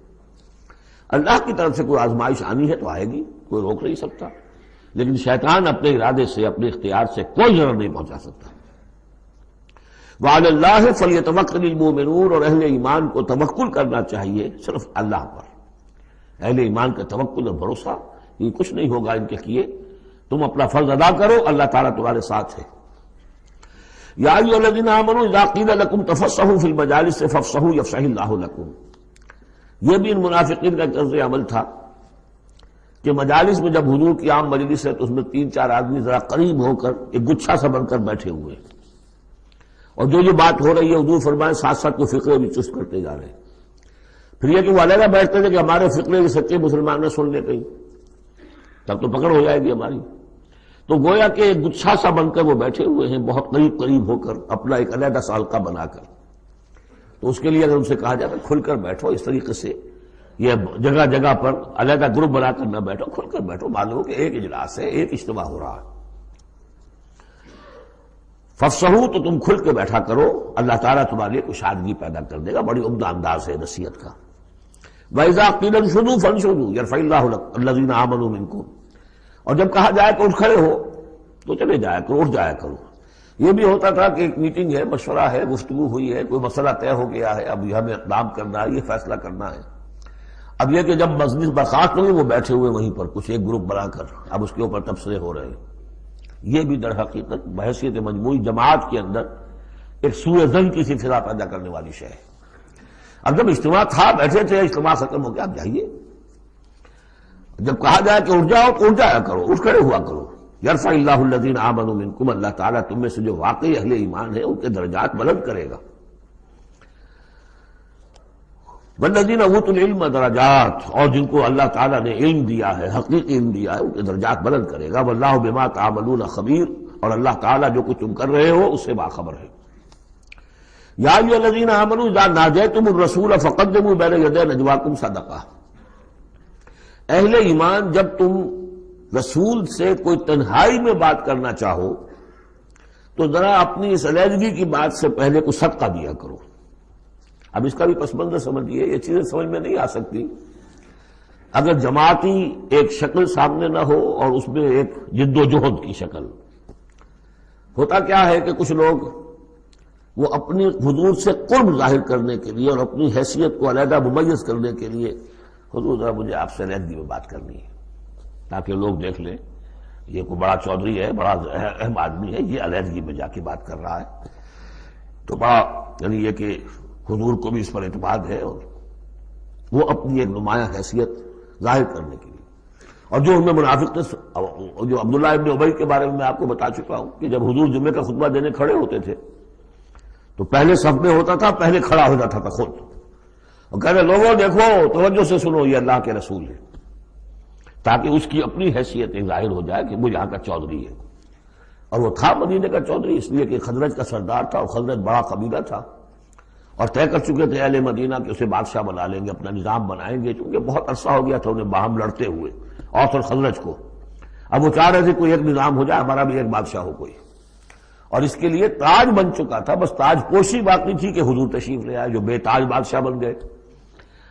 اللہ کی طرف سے کوئی آزمائش آنی ہے تو آئے گی، کوئی روک نہیں سکتا، لیکن شیطان اپنے ارادے سے، اپنے اختیار سے کوئی ضرر نہیں پہنچا سکتا۔ وَعَلَى اللَّهِ فَلْيَتَوَكَّلِ الْمُؤْمِنُونَ، اور اہل ایمان کو توکل کرنا چاہیے صرف اللہ پر۔ اہل ایمان کا توکل اور بھروسہ یہ کچھ نہیں ہوگا ان کے کیے، تم اپنا فرض ادا کرو، اللہ تعالیٰ تمہارے ساتھ ہے۔ یا ایھا الذین آمنوا اذا قیل لکم تفصحوا فی المجالس فافصحوا یفصح اللہ لکم، یہ بھی ان منافقین کا طرز عمل تھا کہ مجالس میں جب حضور کی عام مجلس ہے تو اس میں 3-4 آدمی ذرا قریب ہو کر ایک گچھا سا بن کر بیٹھے ہوئے ہیں، اور جو بات ہو رہی ہے حضور فرمائے ساتھ ساتھ وہ فقرے بھی چست کرتے جا رہے ہیں۔ پھر یہ کہ وہ علیحدہ بیٹھتے تھے کہ ہمارے فقرے کے سچے مسلمان نہ سن لے کہیں، تب تو پکڑ ہو جائے گی ہماری۔ تو گویا کہ ایک گچھا سا بن کر وہ بیٹھے ہوئے ہیں، بہت قریب قریب ہو کر، اپنا ایک علیحدہ سالقہ بنا کر۔ تو اس کے لیے اگر ان سے کہا جاتا کھل کر بیٹھو، اس طریقے سے یہ جگہ جگہ پر علیحدہ گروپ بنا کر نہ بیٹھو، کھل کر بیٹھو، معلوم ہو کہ ایک اجلاس ہے، ایک اجتماع ہو رہا ہے۔ فافصحوا تو تم کھل کے بیٹھا کرو، اللہ تعالیٰ تمہارے لیے کشادگی پیدا کر دے گا۔ بڑی عمدہ انداز ہے نصیحت کا۔ وَإِذَا قِيلَ انشُزُوا فَانشُزُوا يَرْفَعِ اللَّهُ الَّذِينَ آمَنُوا مِنكُمْ، اور جب کہا جائے کہ اٹھ کھڑے ہو تو چلے جایا کرو، اٹھ جایا کرو۔ یہ بھی ہوتا تھا کہ ایک میٹنگ ہے، مشورہ ہے، گفتگو ہوئی ہے، کوئی مسئلہ طے ہو گیا ہے، اب یہ ہمیں اقدام کرنا ہے، یہ فیصلہ کرنا ہے۔ اب یہ کہ جب مجلس برخاست ہوئی وہ بیٹھے ہوئے وہیں پر کچھ ایک گروپ بنا کر اب اس کے اوپر تبصرے ہو رہے ہیں۔ یہ بھی در حقیقت بحیثیت مجموعی جماعت کے اندر ایک سوء ظن کی سی فضا پیدا کرنے والی شے ہے۔ اب جب اجتماع تھا، بیٹھے تھے، اجتماع ختم ہو گیا، اب جائیے۔ جب کہا جائے کہ اٹھ جاؤ تو اٹھ جایا کرو، اٹھ کھڑے ہوا کرو۔ یرفع اللہ الذین آمنوا منکم، اللہ تعالیٰ تم میں سے جو واقعی اہل ایمان ہے ان کے درجات بلند کرے گا۔ والذین اوتوا العلم درجات، اور جن کو اللہ تعالیٰ نے علم دیا ہے، حقیقی علم دیا ہے، ان کے درجات بلند کرے گا۔ واللہ بما تعملون خبیر، اور اللہ تعالیٰ جو کچھ تم کر رہے ہو اس سے باخبر ہے۔ یا ایھا الذین آمنوا اذا ناجیتم الرسول فقدموا بین یدی نجواکم صدقہ، اہل ایمان جب تم رسول سے کوئی تنہائی میں بات کرنا چاہو تو ذرا اپنی اس علیحدگی کی بات سے پہلے کوئی صدقہ دیا کرو۔ اب اس کا بھی پس منظر سمجھیے، یہ چیزیں سمجھ میں نہیں آ سکتی اگر جماعتی ایک شکل سامنے نہ ہو اور اس میں ایک جد و جہد کی شکل۔ ہوتا کیا ہے کہ کچھ لوگ وہ اپنی حضور سے قرب ظاہر کرنے کے لیے اور اپنی حیثیت کو علیحدہ ممیز کرنے کے لیے، حضور ذرا مجھے آپ سے علیحدگی میں بات کرنی ہے تاکہ لوگ دیکھ لیں یہ کوئی بڑا چودھری ہے، بڑا اہم آدمی ہے، یہ علیحدگی میں جا کے بات کر رہا ہے، تو بڑا یعنی یہ کہ حضور کو بھی اس پر اعتماد ہے، اور وہ اپنی ایک نمایاں حیثیت ظاہر کرنے کے لیے۔ اور جو ان میں منافق تھے، جو عبداللہ ابن ابی کے بارے میں میں آپ کو بتا چکا ہوں کہ جب حضور جمعے کا خطبہ دینے کھڑے ہوتے تھے تو پہلے صف میں ہوتا تھا، پہلے کھڑا ہو جاتا تھا خود، اور کہتے لوگوں دیکھو توجہ سے سنو، یہ اللہ کے رسول ہے، تاکہ اس کی اپنی حیثیت ایک ظاہر ہو جائے کہ وہ یہاں کا چودھری ہے۔ اور وہ تھا مدینے کا چودھری، اس لیے کہ خزرج کا سردار تھا، اور خزرج بڑا قبیلہ تھا، اور طے کر چکے تھے اہل مدینہ کہ اسے بادشاہ بنا لیں گے، اپنا نظام بنائیں گے، چونکہ بہت عرصہ ہو گیا تھا انہیں باہم لڑتے ہوئے اوس اور خزرج کو۔ اب وہ چاہ رہے تھے کوئی ایک نظام ہو جائے، ہمارا بھی ایک بادشاہ ہو کوئی، اور اس کے لیے تاج بن چکا تھا، بس تاج پوشی باقی تھی کہ حضور تشریف لے آئے جو بے تاج بادشاہ بن گئے۔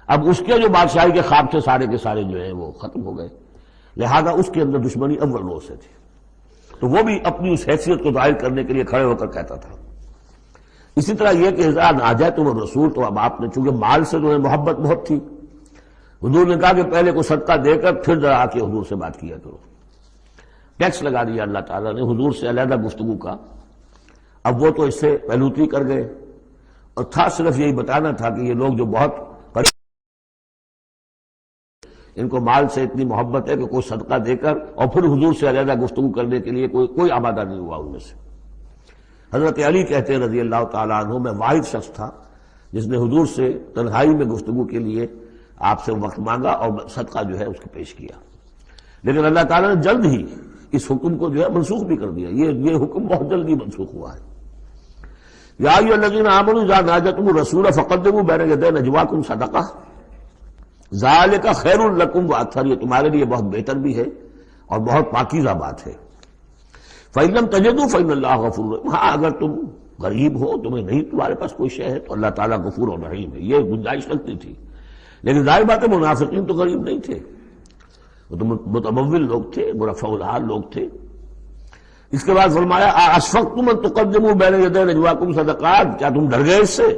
اب اس کے جو بادشاہی کے خواب تھے سارے کے سارے جو ہیں وہ ختم ہو گئے، لہذا اس کے اندر دشمنی اول روز سے تھی، تو وہ بھی اپنی اس حیثیت کو ظاہر کرنے کے لیے کھڑے ہو کر کہتا تھا۔ اسی طرح یہ کہ اذا ناجیتم الرسول، تو اب آپ نے چونکہ مال سے جو ہے محبت بہت تھی، حضور نے کہا کہ پہلے کو صدقہ دے کر پھر ذرا آ کے حضور سے بات کیا کرو۔ ٹیکس لگا دیا اللہ تعالیٰ نے حضور سے علیحدہ گفتگو کا۔ اب وہ تو اس سے پہلوتی کر گئے، اور تھا صرف یہی بتانا تھا کہ یہ لوگ جو بہت ان کو مال سے اتنی محبت ہے کہ کوئی صدقہ دے کر اور پھر حضور سے علیحدہ گفتگو کرنے کے لیے کوئی آمادہ نہیں ہوا ان میں سے۔ حضرت علی کہتے ہیں رضی اللہ تعالیٰ عنہ، میں واحد شخص تھا جس نے حضور سے تنہائی میں گفتگو کے لیے آپ سے وقت مانگا اور صدقہ جو ہے اس کو پیش کیا، لیکن اللہ تعالیٰ نے جلد ہی اس حکم کو جو ہے منسوخ بھی کر دیا۔ یہ حکم بہت جلدی منسوخ ہوا ہے۔ یا ایھا الذین آمنوا اذا ناجیتم الرسول فقدموا بین یدی نجواکم صدقہ ذالک خیر لکم واطہر، یہ تمہارے لیے بہت بہتر بھی ہے اور بہت پاکیزہ بات ہے۔ فإن لم تجدوا فإن اللہ غفور رحیم، ہاں اگر تم غریب ہو، تمہیں نہیں تمہارے پاس کوئی شے ہے تو اللہ تعالیٰ غفور اور رحیم ہے، یہ گنجائش رکھتی تھی۔ لیکن ظاہر بات ہے منافقین تو غریب نہیں تھے، وہ تو متمول لوگ تھے، مرفع الحال لوگ تھے۔ اس کے بعد فرمایا اشفقتم ان تقدموا بین یدی نجواکم صدقات، کیا تم ڈر گئے اس سے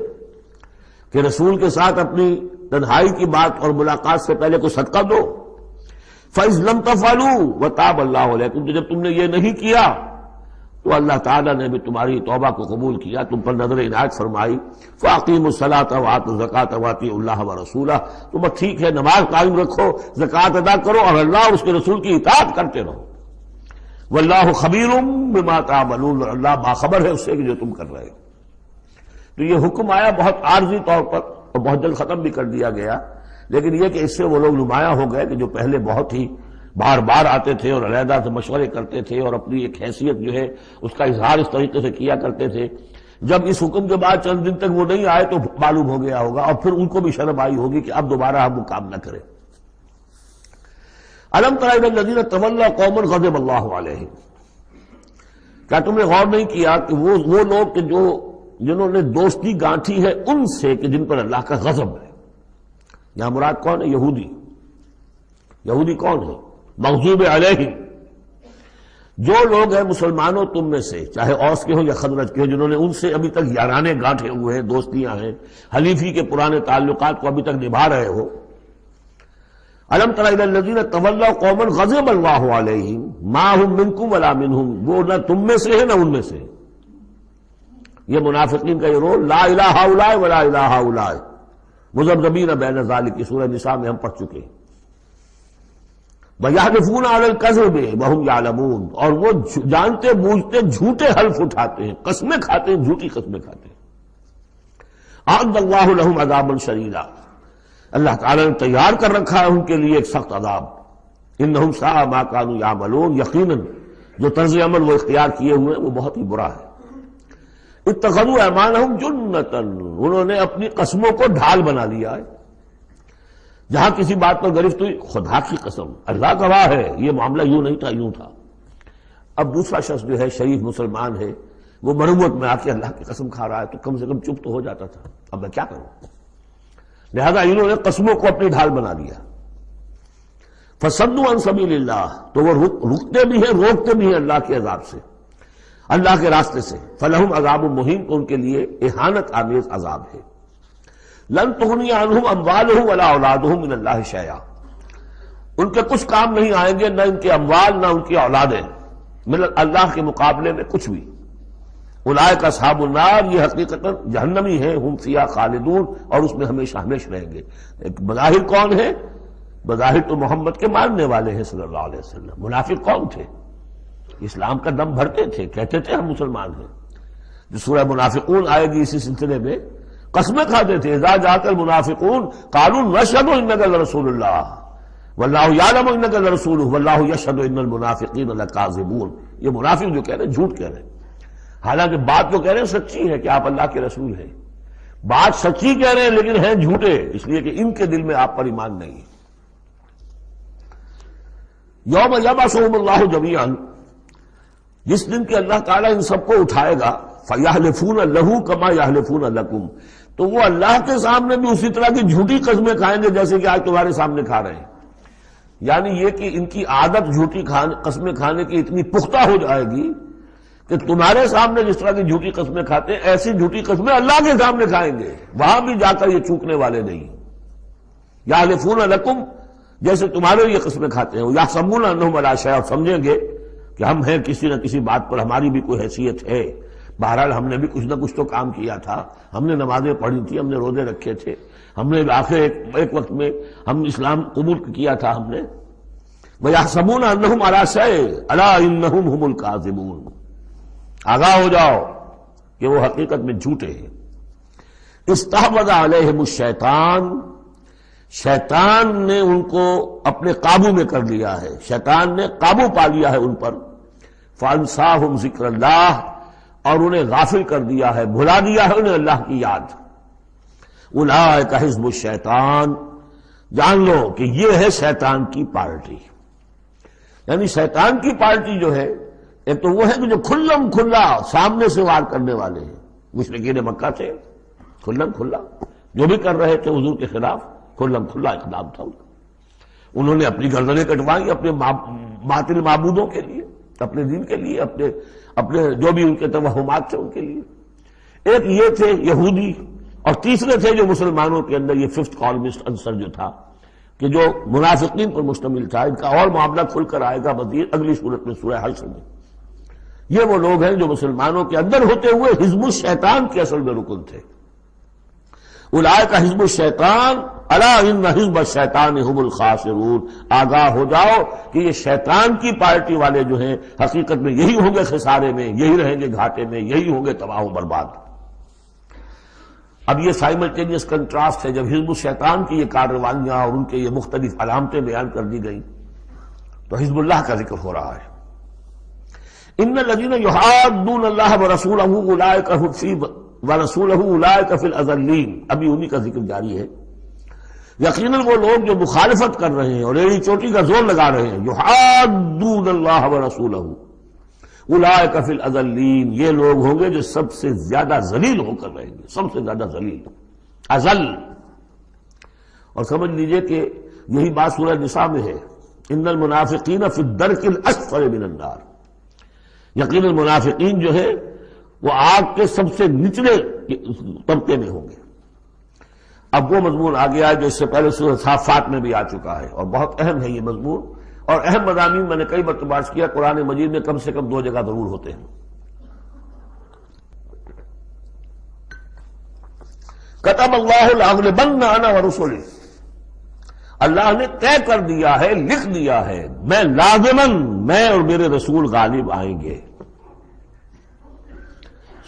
کہ رسول کے ساتھ اپنی تنہائی کی بات اور ملاقات سے پہلے کوئی صدقہ دو؟ فَإِذْ لَمْ تَفْعَلُوا وَتَابَ اللَّهُ عَلَيْكُمْ، تو جب تم نے یہ نہیں کیا تو اللہ تعالیٰ نے بھی تمہاری توبہ کو قبول کیا، تم پر نظر عنایت فرمائی۔ فَأَقِیمُوا الصَّلَاةَ وَآتُوا الزَّکَاةَ وَأَطِیعُوا اللَّهَ وَرَسُولَهُ، تو بس ٹھیک ہے نماز قائم رکھو، زکوٰۃ ادا کرو اور اللہ اور اس کے رسول کی اطاعت کرتے رہو۔ وَاللَّهُ خَبِیرٌ بِمَا تَعْمَلُونَ، اللہ باخبر ہے اس سے کہ جو تم کر رہے ہو۔ تو یہ حکم آیا بہت عارضی طور پر اور بہت جلد ختم بھی کر دیا گیا، لیکن یہ کہ اس سے وہ لوگ نمایاں ہو گئے کہ جو پہلے بہت ہی بار بار آتے تھے اور علیحدہ سے مشورے کرتے تھے اور اپنی ایک حیثیت جو ہے اس کا اظہار اس طریقے سے کیا کرتے تھے، جب اس حکم کے بعد چند دن تک وہ نہیں آئے تو معلوم ہو گیا ہوگا اور پھر ان کو بھی شرم آئی ہوگی کہ اب دوبارہ ہم وہ کام نہ کریں۔ الم تر الی الذین تولوا قوما غضب اللہ علیہم، کیا تم نے غور نہیں کیا کہ وہ لوگ کہ جنہوں نے دوستی گانٹھی ہے ان سے کہ جن پر اللہ کا غضب ہے. یہاں مراد کون ہے؟ یہودی. یہودی کون ہے؟ مغضوب علیہم، جو لوگ ہیں مسلمانوں تم میں سے، چاہے اوس کے ہوں یا خزرج کے ہوں، جنہوں نے ان سے ابھی تک یارانے گانٹھے ہوئے ہیں، دوستیاں ہیں، حلیفی کے پرانے تعلقات کو ابھی تک نبھا رہے ہو. الم تر الی الذین تولوا قوما غضب اللہ علیہم ما هم منکم ولا منهم، وہ نہ تم میں سے ہے نہ ان میں سے. یہ منافقین کا یہ رول، لا الہ ہؤلاء ولا الہ ہؤلاء مذبذبین بین ذلک، سورہ نساء میں ہم پڑھ چکے ہیں. وَيَحْلِفُونَ عَلَى الْكَذِبِ وَهُمْ يَعْلَمُونَ، اور وہ جانتے بوجھتے جھوٹے حلف اٹھاتے ہیں، قسمیں کھاتے ہیں، جھوٹی قسمیں کھاتے ہیں. أَعَدَّ اللَّهُ لَهُمْ عَذَابًا شَدِيدًا، اللہ تعالیٰ نے تیار کر رکھا ہے ان کے لیے ایک سخت عذاب. إِنَّهُمْ سَاءَ مَا كَانُوا يَعْمَلُونَ، یقیناً جو طرز عمل وہ اختیار کیے ہوئے ہیں وہ بہت ہی برا ہے. اتخذوا أيمانهم جنة، انہوں نے اپنی قسموں کو ڈھال بنا لیا ہے. جہاں کسی بات پر گرفت ہوئی، خدا کی قسم، اللہ گواہ ہے یہ معاملہ یوں نہیں تھا، یوں تھا. اب دوسرا شخص جو ہے شریف مسلمان ہے، وہ مروت میں آ کے اللہ کی قسم کھا رہا ہے تو کم سے کم چپ تو ہو جاتا تھا. اب میں کیا کروں؟ لہذا انہوں نے قسموں کو اپنی ڈھال بنا لیا. فصدوا عن سبیل اللہ، تو وہ رکتے بھی ہیں، روکتے بھی ہیں اللہ کے عذاب سے، اللہ کے راستے سے. فلہم عذاب مہین، تو ان کے لیے اہانت آمیز عذاب ہے. لن تغنی عنہم اموالہم ولا اولادہم من اللہ شیئا، ان کے کچھ کام نہیں آئیں گے، نہ ان کے اموال نہ ان کی اولادیں، من اللہ کے مقابلے میں کچھ بھی. اولئک اصحاب النار، یہ حقیقت جہنمی ہیں، ہم فیہا خالدون، اور اس میں ہمیشہ ہمیشہ رہیں گے. بظاہر کون ہے؟ بظاہر تو محمد کے ماننے والے ہیں صلی اللہ علیہ وسلم. منافق کون تھے؟ اسلام کا دم بھرتے تھے، کہتے تھے ہم مسلمان ہیں. جو سورہ منافقون آئے گی اسی سلسلے میں، قسمیں کھاتے تھے. اذا جاءک المنافقون قالوا نشهد انک لرسول اللہ واللہ یعلم انک لرسولہ واللہ یشهد ان المنافقین لکاذبون. یہ منافق جو کہہ رہے ہیں جھوٹ کہہ رہے ہیں، حالانکہ بات جو کہہ رہے ہیں سچی ہے کہ آپ اللہ کے رسول ہیں. بات سچی کہہ رہے ہیں لیکن ہیں جھوٹے، اس لیے کہ ان کے دل میں آپ پر ایمان نہیں ہے. یوم یبعثہم اللہ جمیعا، جس دن کہ اللہ تعالیٰ ان سب کو اٹھائے گا. فَيَحْلِفُونَ لَهُ كَمَا يَحْلِفُونَ لَكُمْ، تو وہ اللہ کے سامنے بھی اسی طرح کی جھوٹی قسمیں کھائیں گے جیسے کہ آج تمہارے سامنے کھا رہے ہیں. یعنی یہ کہ ان کی عادت جھوٹی قسمیں کھانے کی اتنی پختہ ہو جائے گی کہ تمہارے سامنے جس طرح کی جھوٹی قسمیں کھاتے ہیں ایسی جھوٹی قسمیں اللہ کے سامنے کھائیں گے، وہاں بھی جا کر یہ چوکنے والے نہیں. یحلفون لکم، جیسے تمہارے یہ قسمیں کھاتے ہیں. یحسبون انہم علی شیء، سمجھیں گے کہ ہم ہیں کسی نہ کسی بات پر، ہماری بھی کوئی حیثیت ہے. بہرحال ہم نے بھی کچھ نہ کچھ تو کام کیا تھا، ہم نے نمازیں پڑھی تھی، ہم نے روزے رکھے تھے، ہم نے آخر ایک وقت میں ہم اسلام قبول کیا تھا ہم نے. وَيَحْسَبُونَ أَنَّهُمْ عَلَىٰ شَيْءٍ أَلَا إِنَّهُمْ هُمُ الْكَاذِبُونَ، آگاہ ہو جاؤ کہ وہ حقیقت میں جھوٹے ہیں. استحوذ علیہم الشیطان، شیطان نے ان کو اپنے قابو میں کر لیا ہے، شیطان نے قابو پا لیا ہے ان پر. فَأَنسَاهُمْ ذِكْرَ اللَّهِ، اور انہیں غافل کر دیا ہے، بھلا دیا ہے انہیں اللہ کی یاد. اولئک حزب الشیطان، جان لو کہ یہ ہے شیطان کی پارٹی. یعنی شیطان کی پارٹی جو ہے، ایک تو وہ ہے کہ جو کھلم کھلا سامنے سے وار کرنے والے ہیں. مشرکین مکہ تھے، کھلم کھلا جو بھی کر رہے تھے حضور کے خلاف، کھلم کھلا اقدام تھا. انہوں نے اپنی گردنیں کٹوائی اپنے باطل معبودوں کے لیے، اپنے دین کے لیے، اپنے جو بھی ان کے توہمات تھے ان کے لیے. ایک یہ تھے یہودی، اور تیسرے تھے جو مسلمانوں کے اندر یہ ففتھ کالمسٹ عنصر جو تھا کہ جو منافقین پر مشتمل تھا. ان کا اور معاملہ کھل کر آئے گا مزید اگلی صورت میں سورہ حشر میں. یہ وہ لوگ ہیں جو مسلمانوں کے اندر ہوتے ہوئے حزب الشیطان کے اصل میں رکن تھے. اولئک حزب الشیطان الا ان حزب الشیطان هم الخاسرون، آگاہ ہو جاؤ کہ یہ شیطان کی پارٹی والے جو ہیں حقیقت میں یہی ہوں گے خسارے میں، یہی رہیں گے گھاٹے میں، یہی ہوں گے تباہ و برباد. اب یہ سائملٹینیس کنٹراسٹ ہے. جب حزب الشیطان کی یہ کارروائیاں اور ان کے یہ مختلف علامتیں بیان کر دی گئیں تو حزب اللہ کا ذکر ہو رہا ہے. ان الذین یحادون اللہ ورسولہ اولئک ورسولہ اولئک فی الاذلین، ابھی انہی کا ذکر جاری ہے. یقیناً وہ لوگ جو مخالفت کر رہے ہیں اور ایڑی چوٹی کا زور لگا رہے ہیں، یحادون اللہ ورسولہ، اولئک فی الاذلین، یہ لوگ ہوں گے جو سب سے زیادہ ذلیل ہو کر رہیں گے، سب سے زیادہ ذلیل، اذل۔ اور سمجھ لیجئے کہ یہی بات سورہ نساء میں ہے، ان المنافقین فی الدرک الاسفل من النار، یقیناً منافقین جو ہے وہ آگ کے سب سے نچلے طبقے میں ہوں گے۔ اب وہ مضمون آ گیا ہے جو اس سے پہلے سورہ صافات میں بھی آ چکا ہے، اور بہت اہم ہے یہ مضمون، اور اہم مضامین میں نے کئی مرتبہ عرض کیا قرآن مجید میں کم سے کم 2 جگہ ضرور ہوتے ہیں۔ کتب اللہ لاغلبن انا ورسلی، اللہ نے طے کر دیا ہے، لکھ دیا ہے، میں لازماً، میں اور میرے رسول غالب آئیں گے۔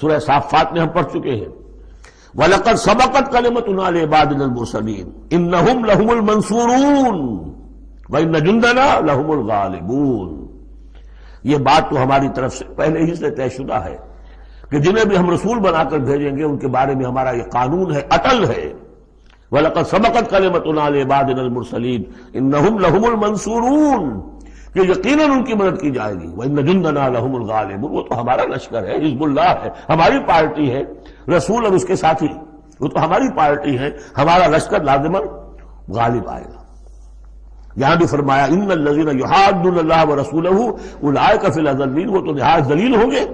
سورہ صافات میں ہم پڑھ چکے ہیں، وَلَقَدْ سَبَقَتْ كَلِمَتُنَا لِعِبَادِنَا الْمُرْسَلِينَ إِنَّهُمْ لَهُمُ الْمَنْصُورُونَ وَإِنَّ جُنْدَنَا لَهُمُ الْغَالِبُونَ۔ یہ بات تو ہماری طرف سے پہلے ہی سے طے شدہ ہے کہ جنہیں بھی ہم رسول بنا کر بھیجیں گے ان کے بارے میں ہمارا یہ قانون ہے، اٹل ہے۔ وَلَقَدْ سَبَقَتْ كَلِمَتُنَا لِعِبَادِنَا الْمُرْسَلِينَ إِنَّهُمْ لَهُمُ الْمَنْصُورُونَ، کہ یقیناً ان کی مدد کی جائے گی۔ وَإِنَّ جُنْدَنَا لَهُمُ الْغَالِبُونَ، وہ تو ہمارا لشکر ہے، حزب اللہ ہے، ہماری پارٹی ہے، رسول اور اس کے ساتھی وہ تو ہماری پارٹی ہے، ہمارا لشکر لازماً غالب آئے گا۔ یہاں بھی فرمایا ان الذین یحادون اللہ ورسولہ اولئک فی الاذلین، وہ تو نہایت ذلیل ہوں گے۔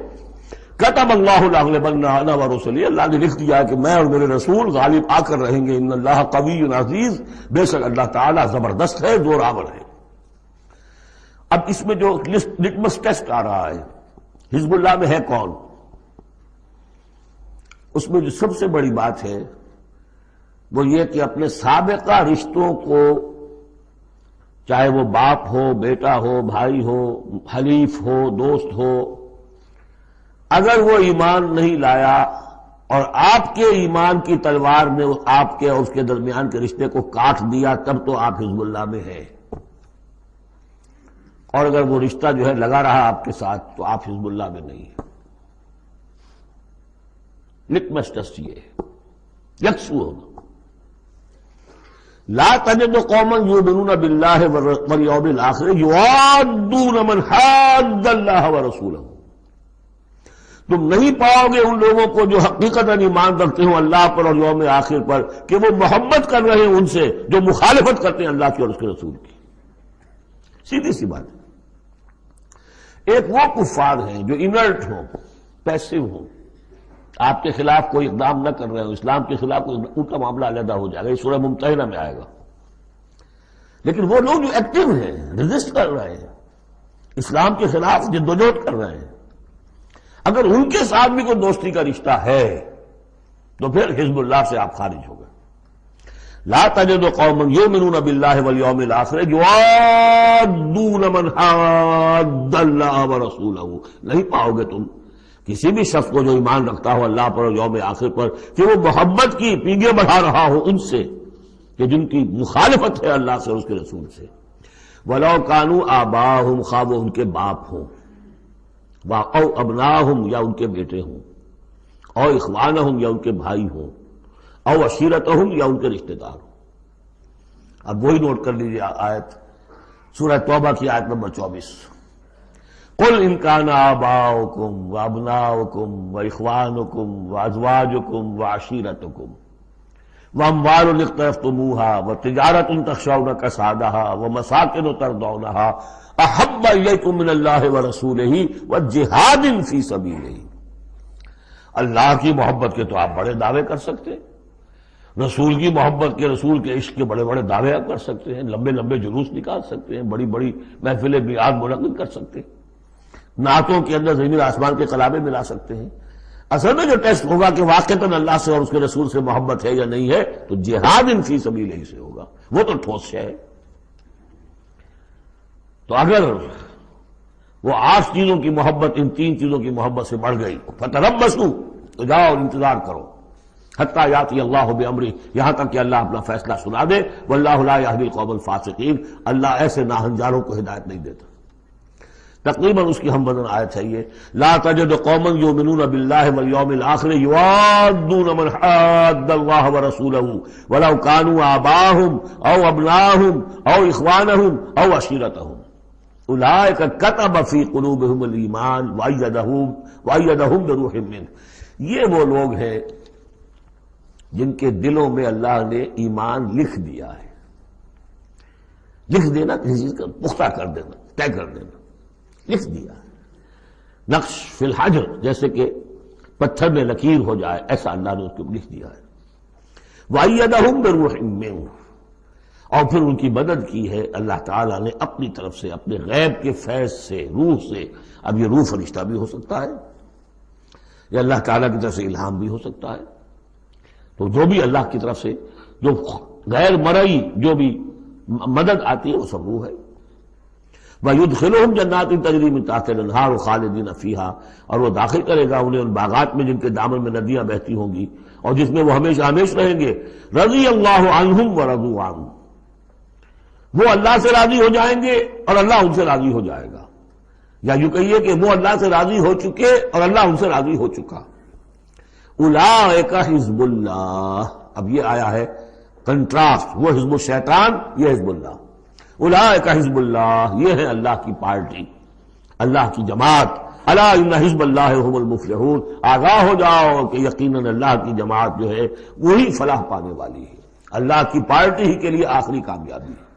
کتب اللہ لاغلبن انا ورسلی، اللہ نے لکھ دیا کہ میں اور میرے رسول غالب آ کر رہیں گے۔ ان اللہ قوی عزیز، بے شک اللہ تعالیٰ زبردست ہے، زور آور ہے۔ اب اس میں جو لٹمس ٹیسٹ آ رہا ہے حزب اللہ میں ہے کون، اس میں جو سب سے بڑی بات ہے وہ یہ کہ اپنے سابقہ رشتوں کو، چاہے وہ باپ ہو، بیٹا ہو، بھائی ہو، حلیف ہو، دوست ہو، اگر وہ ایمان نہیں لایا اور آپ کے ایمان کی تلوار نے آپ کے اور اس کے درمیان کے رشتے کو کاٹ دیا، تب تو آپ حزب اللہ میں ہیں، اور اگر وہ رشتہ جو ہے لگا رہا آپ کے ساتھ تو آپ حزب اللہ میں نہیں ہیں۔ لٹمس ٹیسٹ یہ ہے، یکسو ہونا۔ لا تجد قوما یؤمنون باللہ والیوم الآخر یوادون من حاد اللہ ورسولہ، تم نہیں پاؤ گے ان لوگوں کو جو حقیقتاً ایمان رکھتے ہوں اللہ پر اور یوم آخر پر کہ وہ محبت کر رہے ہیں ان سے جو مخالفت کرتے ہیں اللہ کی اور اس کے رسول کی۔ سیدھی سی بات ہے۔ ایک وہ کفار ہیں جو انرٹ ہوں، پیسو ہوں، آپ کے خلاف کوئی اقدام نہ کر رہے ہوں، اسلام کے خلاف کوئی، ان کا معاملہ علیحدہ ہو جائے گا، یہ سورہ ممتحنہ میں آئے گا۔ لیکن وہ لوگ جو ایکٹیو ہیں، ریزسٹ کر رہے ہیں، اسلام کے خلاف جدوجہد کر رہے ہیں، اگر ان کے ساتھ بھی کوئی دوستی کا رشتہ ہے تو پھر حزب اللہ سے آپ خارج ہو گئے۔ لا تجد قوما یؤمنون باللہ والیوم الآخر یوادون من حاد اللہ ورسولہ، نہیں پاؤ گے تم کسی بھی شخص کو جو ایمان رکھتا ہو اللہ پر اور یوم آخر پر کہ وہ محبت کی پینگیں بڑھا رہا ہو ان سے کہ جن کی مخالفت ہے اللہ سے اور اس کے رسول سے۔ وَلَوْ كَانُوا آبَاءَهُمْ، خواہ وہ ان کے باپ ہوں، او ابناہم یا ان کے بیٹے ہوں، او اخوانہم یا ان کے بھائی ہوں، او عشیرتہم یا ان کے رشتہ دار ہوں۔ اب وہی نوٹ کر لیجیے آیت سورہ توبہ کی آیت نمبر 24، قل ان کان آباؤکم وابناؤکم واخوانکم وازواجکم وعشیرتکم واموال اقترفتموها وتجارۃ تخشون کسادها ومساکن ترضونها احب الیکم من اللہ ورسولہ وجہاد فی سبیلہ۔ اللہ کی محبت کے تو آپ بڑے دعوے کر سکتے ہیں، رسول کی محبت کے، رسول کے عشق کے بڑے بڑے دعوے آپ کر سکتے ہیں، لمبے لمبے جلوس نکال سکتے ہیں، بڑی بڑی محفل بیعت منعقد کر سکتے ہیں، نعتوں کے اندر زمین آسمان کے کلامے ملا سکتے ہیں۔ اصل میں جو ٹیسٹ ہوگا کہ واقعتاً اللہ سے اور اس کے رسول سے محبت ہے یا نہیں ہے، تو جہاد فی سبیلہ سے ہوگا، وہ تو ٹھوس ہے۔ تو اگر وہ 8 چیزوں کی محبت ان 3 چیزوں کی محبت سے بڑھ گئی، فتربصوا، تو جاؤ اور انتظار کرو، حتیٰ یاتی اللہ بامرہ، یہاں تک کہ اللہ اپنا فیصلہ سنا دے۔ واللہ لا یہدی القوم الفاسقین، اللہ ایسے ناہنجاروں کو ہدایت نہیں دیتا۔ تقریباً اس کی ہم بدن آیت ہے یہ، لا تجد قوما یؤمنون باللہ والیوم الآخر یوادون من حاد اللہ ورسولہ ولو کانوا آباءہم او ابناءہم او اخوانہم او عشیرتہم اولئک کتب فی قلوبہم الایمان وایدہم بروح منہ، یہ وہ لوگ ہیں جن کے دلوں میں اللہ نے ایمان لکھ دیا ہے۔ لکھ دینا کسی چیز کا پختہ کر دینا، طے کر دینا، لکھ دیا ہے، نقش فی الحجر، جیسے کہ پتھر میں لکیر ہو جائے، ایسا اللہ نے اس کو لکھ دیا ہے۔ وَأَيَّدَهُمْ بِرُوحٍ مِّنْهُ، اور پھر ان کی مدد کی ہے اللہ تعالیٰ نے اپنی طرف سے، اپنے غیب کے فیض سے، روح سے۔ اب یہ روح فرشتہ بھی ہو سکتا ہے، یا اللہ تعالیٰ کی طرف سے الہام بھی ہو سکتا ہے، تو جو بھی اللہ کی طرف سے جو غیر مرئی جو بھی مدد آتی ہے وہ سب روح ہے۔ وَيُدْخِلُهُمْ جَنَّاتٍ تَجْرِي مِن تَحْتِهَا الْأَنْهَارُ خَالِدِينَ فِيهَا، اور وہ داخل کرے گا انہیں ان باغات میں جن کے دامن میں ندیاں بہتی ہوں گی اور جس میں وہ ہمیشہ ہمیش رہیں گے۔ رضی اللہ عنہم ورضوا عنہ، وہ اللہ سے راضی ہو جائیں گے اور اللہ ان سے راضی ہو جائے گا، یا یوں کہیے کہ وہ اللہ سے راضی ہو چکے اور اللہ ان سے راضی ہو چکا۔ اولئک حزب اللہ، اب یہ آیا ہے کنٹراسٹ، وہ حزب الشیطان، یہ حزب اللہ۔ اولئک حزب اللہ، یہ ہے اللہ کی پارٹی، اللہ کی جماعت۔ الا ان حزب اللہ هم المفلحون، آگاہ ہو جاؤ کہ یقیناً اللہ کی جماعت جو ہے وہی فلاح پانے والی ہے، اللہ کی پارٹی ہی کے لیے آخری کامیابی ہے۔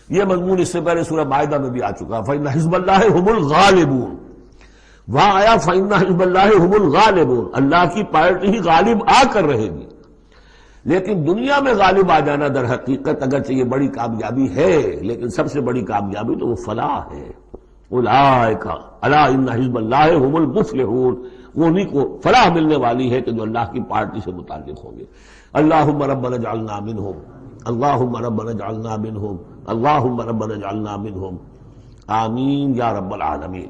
یہ مضمون اس سے پہلے سورہ مائدہ میں بھی آ چکا، فإن حزب اللہ هم الغالبون، وہاں آیا فإن حزب اللہ هم الغالبون، اللہ کی پارٹی ہی غالب آ کر رہے گی۔ لیکن دنیا میں غالب آ جانا در حقیقت اگرچہ یہ بڑی کامیابی ہے، لیکن سب سے بڑی کامیابی تو وہ فلاح ہے۔ اولئک الا ان حزب اللہ هم المفلحون، انہیں کو فلاح ملنے والی ہے کہ جو اللہ کی پارٹی سے متعلق ہوں گے۔ اللہم ربنا اجعلنا منہم، اللہم ربنا اجعلنا منہم، اللہم ربنا اجعلنا منہم، آمین یا رب العالمین۔